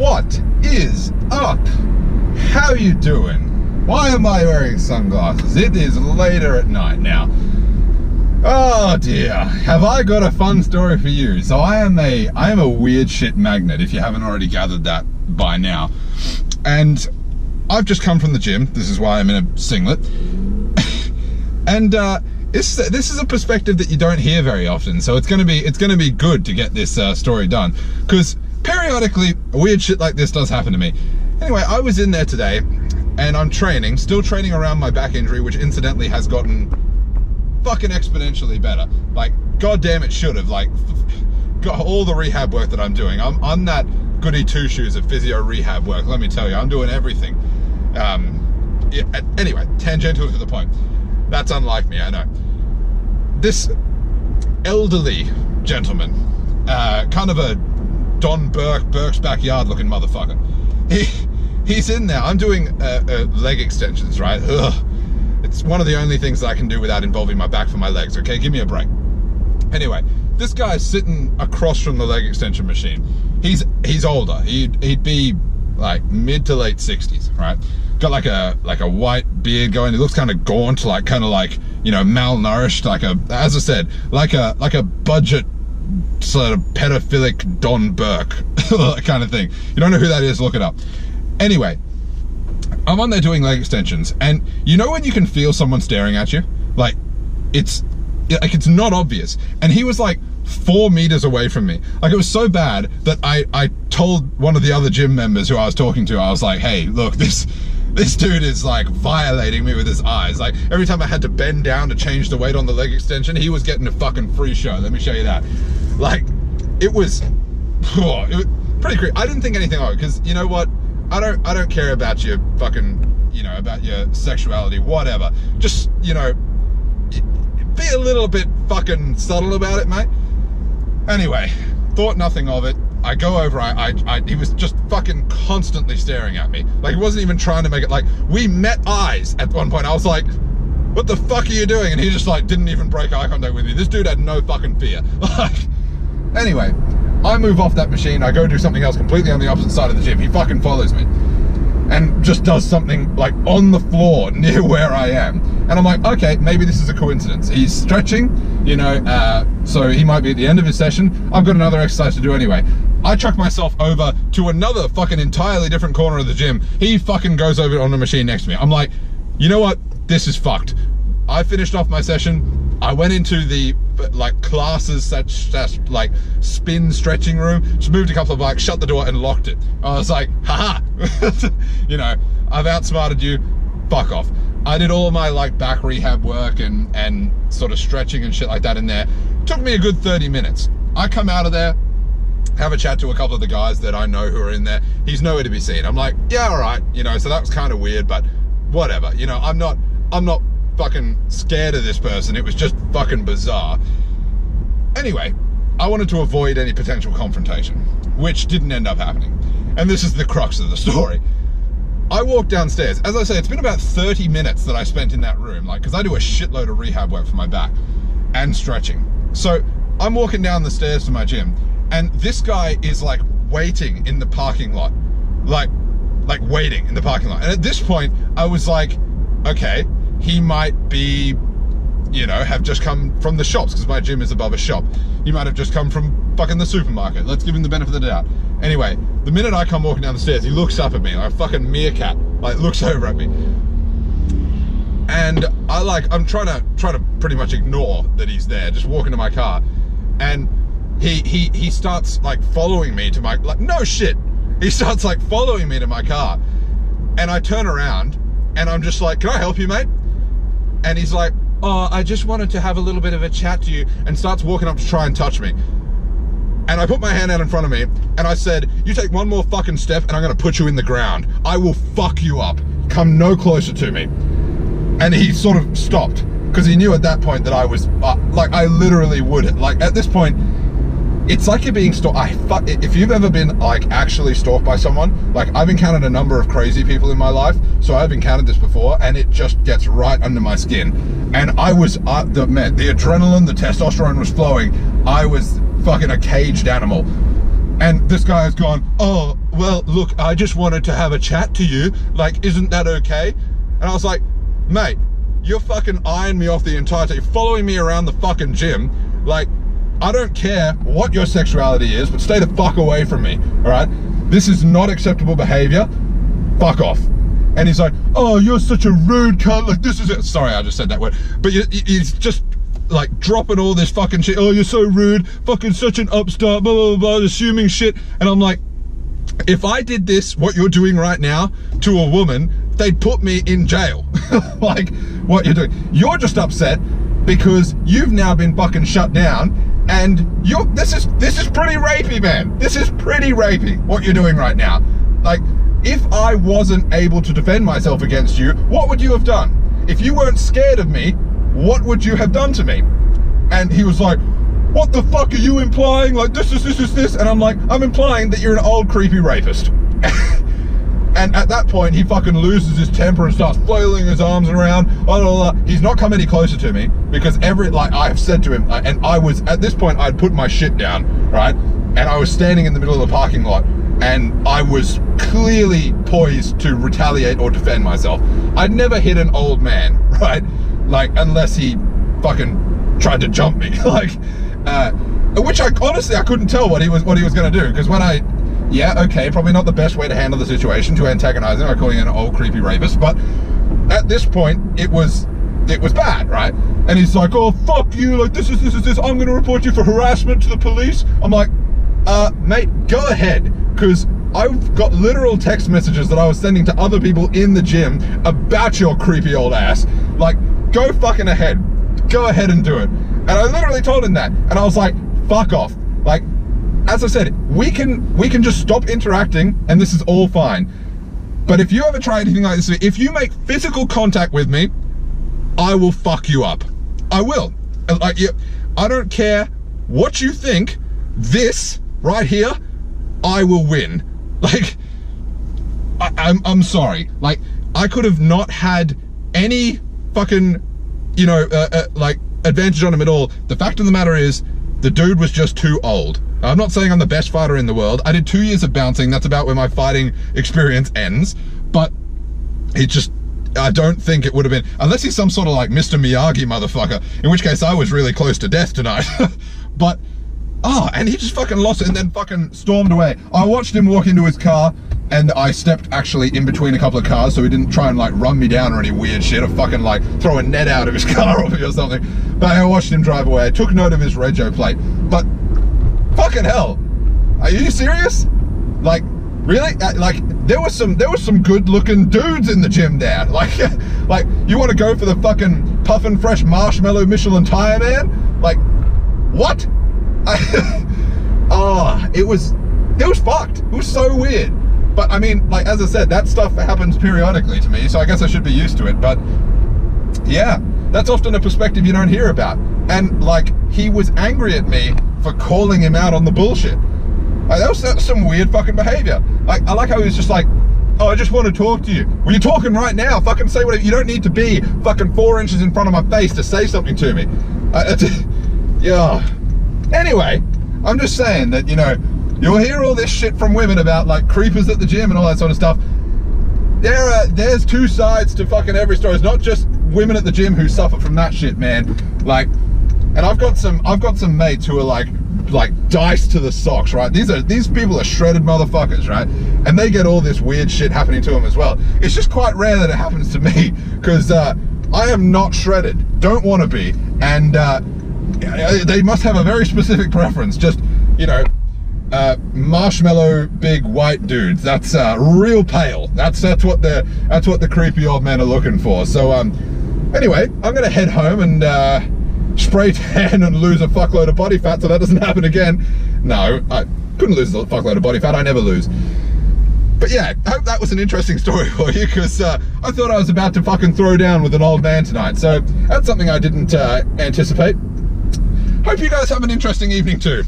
What is up? How you doing? Why am I wearing sunglasses? It is later at night now. Oh dear, have I got a fun story for you? So I am a weird shit magnet, if you haven't already gathered that by now. And I've just come from the gym. This is why I'm in a singlet. And this is a perspective that you don't hear very often. So it's gonna be good to get this story done, because periodically weird shit like this does happen to me. Anyway, I was in there today and I'm still training around my back injury, which incidentally has gotten fucking exponentially better. Like, goddamn, it should have. Like, got all the rehab work that I'm doing. I'm that goody two shoes of physio rehab work. Let me tell you, I'm doing everything. Anyway, tangential to the point. That's unlike me, I know. This elderly gentleman, kind of a Don Burke's backyard looking motherfucker. He's in there. I'm doing leg extensions, right? Ugh. It's one of the only things that I can do without involving my back for my legs, okay? Give me a break. Anyway, this guy's sitting across from the leg extension machine. He's older. He'd be like mid to late 60s, right? Got like a white beard going. He looks kind of gaunt, like kind of like, you know, malnourished, like as I said, like a budget sort of pedophilic Don Burke kind of thing. You don't know who that is, look it up. Anyway, I'm on there doing leg extensions, and you know when you can feel someone staring at you? Like it's not obvious. And he was like 4 meters away from me. Like, it was so bad that I told one of the other gym members who I was talking to, I was like, hey, look, this dude is like violating me with his eyes. Like, every time I had to bend down to change the weight on the leg extension, he was getting a fucking free show. Let me show you that. Like, it was pretty creepy. I didn't think anything of it, because you know what? I don't care about your fucking, you know, about your sexuality, whatever. Just, you know, be a little bit fucking subtle about it, mate. Anyway, thought nothing of it. I go over, he was just fucking constantly staring at me. Like, he wasn't even trying to make it, like, we met eyes at one point. I was like, what the fuck are you doing? And he just like didn't even break eye contact with me. This dude had no fucking fear. Like, anyway, I move off that machine. I go do something else completely on the opposite side of the gym. He fucking follows me and just does something like on the floor near where I am. And I'm like, okay, maybe this is a coincidence. He's stretching, you know, so he might be at the end of his session. I've got another exercise to do anyway. I chuck myself over to another fucking entirely different corner of the gym. He fucking goes over on the machine next to me. I'm like, you know what? This is fucked. I finished off my session. I went into the like classes, such like spin stretching room, just moved a couple of bikes, shut the door and locked it. I was like, haha, you know, I've outsmarted you, fuck off. I did all my like back rehab work and sort of stretching and shit like that in there. Took me a good 30 minutes. I come out of there, have a chat to a couple of the guys that I know who are in there. He's nowhere to be seen. I'm like, yeah, all right, you know, so that was kind of weird, but whatever, you know, I'm not fucking scared of this person. It was just fucking bizarre. Anyway, I wanted to avoid any potential confrontation, which didn't end up happening. And this is the crux of the story. I walked downstairs. As I say, it's been about 30 minutes that I spent in that room, like, because I do a shitload of rehab work for my back and stretching. So I'm walking down the stairs to my gym, and this guy is like waiting in the parking lot, like waiting in the parking lot. And at this point, I was like, okay, he might be, you know, have just come from the shops, because my gym is above a shop. He might have just come from fucking the supermarket. Let's give him the benefit of the doubt. Anyway, the minute I come walking down the stairs, he looks up at me like a fucking meerkat, like looks over at me. And I'm trying to pretty much ignore that he's there, just walking to my car. And he starts like following me to my, like, no shit. He starts like following me to my car. And I turn around and I'm just like, can I help you, mate? And he's like, oh, I just wanted to have a little bit of a chat to you, and starts walking up to try and touch me. And I put my hand out in front of me and I said, you take one more fucking step and I'm gonna put you in the ground. I will fuck you up. Come no closer to me. And he sort of stopped, because he knew at that point that I was, like, I literally would, like, at this point, it's like you're being stalked. If you've ever been like actually stalked by someone, like I've encountered a number of crazy people in my life, so I've encountered this before, and it just gets right under my skin. And I was, the adrenaline, the testosterone was flowing. I was fucking a caged animal. And this guy has gone, oh, well, look, I just wanted to have a chat to you. Like, isn't that okay? And I was like, mate, you're fucking eyeing me off the entire time. You're following me around the fucking gym. Like, I don't care what your sexuality is, but stay the fuck away from me, all right? This is not acceptable behavior. Fuck off. And he's like, oh, you're such a rude cunt. Like, this is it. Sorry, I just said that word. But he's just like dropping all this fucking shit. Oh, you're so rude. Fucking such an upstart, blah, blah, blah, assuming shit. And I'm like, if I did this, what you're doing right now, to a woman, they'd put me in jail. Like, what you're doing. You're just upset because you've now been fucking shut down, and this is pretty rapey, man. This is pretty rapey, what you're doing right now. Like, if I wasn't able to defend myself against you, what would you have done? If you weren't scared of me, what would you have done to me? And he was like, what the fuck are you implying? Like, this. And I'm like, I'm implying that you're an old creepy rapist. And at that point, he fucking loses his temper and starts flailing his arms around. Blah, blah, blah. He's not come any closer to me because I've said to him, and I was, at this point, I'd put my shit down, right? And I was standing in the middle of the parking lot, and I was clearly poised to retaliate or defend myself. I'd never hit an old man, right? Like, unless he fucking tried to jump me. Like, which honestly, I couldn't tell what he was gonna do, because when yeah, okay, probably not the best way to handle the situation, to antagonize him by calling him an old creepy rapist, but at this point, it was bad, right? And he's like, oh, fuck you, like, this, I'm gonna report you for harassment to the police. I'm like, mate, go ahead, because I've got literal text messages that I was sending to other people in the gym about your creepy old ass. Like, go fucking ahead. Go ahead and do it. And I literally told him that, and I was like, fuck off. Like, as I said, we can just stop interacting, and this is all fine. But if you ever try anything like this, if you make physical contact with me, I will fuck you up. I will. Like, I don't care what you think. This right here, I will win. Like, I'm sorry. Like, I could have not had any fucking, you know, like, advantage on him at all. The fact of the matter is, the dude was just too old. I'm not saying I'm the best fighter in the world. I did 2 years of bouncing. That's about where my fighting experience ends. But he just, I don't think it would have been, unless he's some sort of like Mr. Miyagi motherfucker, in which case I was really close to death tonight. But, and he just fucking lost it and then fucking stormed away. I watched him walk into his car, and I stepped actually in between a couple of cars so he didn't try and like run me down or any weird shit or fucking like throw a net out of his car or something. But I watched him drive away. I took note of his rego plate, but fucking hell, are you serious? Like, really? Like, there was some good looking dudes in the gym there. Like, you want to go for the fucking puffin' fresh marshmallow Michelin tire man? Like, what? It was fucked. It was so weird. But I mean, like, as I said, that stuff happens periodically to me, so I guess I should be used to it. But yeah, that's often a perspective you don't hear about. And like, he was angry at me for calling him out on the bullshit. Like, that was some weird fucking behavior. Like, I like how he was just like, oh, I just want to talk to you. Well, you're talking right now. Fucking say whatever. You don't need to be fucking 4 inches in front of my face to say something to me. Yeah. Anyway, I'm just saying that, you know, you'll hear all this shit from women about like creepers at the gym and all that sort of stuff. There's two sides to fucking every story. It's not just women at the gym who suffer from that shit, man. Like, and I've got some mates who are like diced to the socks, right? These people are shredded motherfuckers, right? And they get all this weird shit happening to them as well. It's just quite rare that it happens to me, because I am not shredded, don't want to be, and they must have a very specific preference. Just, you know, marshmallow big white dudes. That's real pale. That's what the creepy old men are looking for. So anyway, I'm gonna head home and spray tan and lose a fuckload of body fat so that doesn't happen again. No, I couldn't lose a fuckload of body fat. I never lose. But yeah, I hope that was an interesting story for you, because I thought I was about to fucking throw down with an old man tonight. So that's something I didn't anticipate. Hope you guys have an interesting evening too.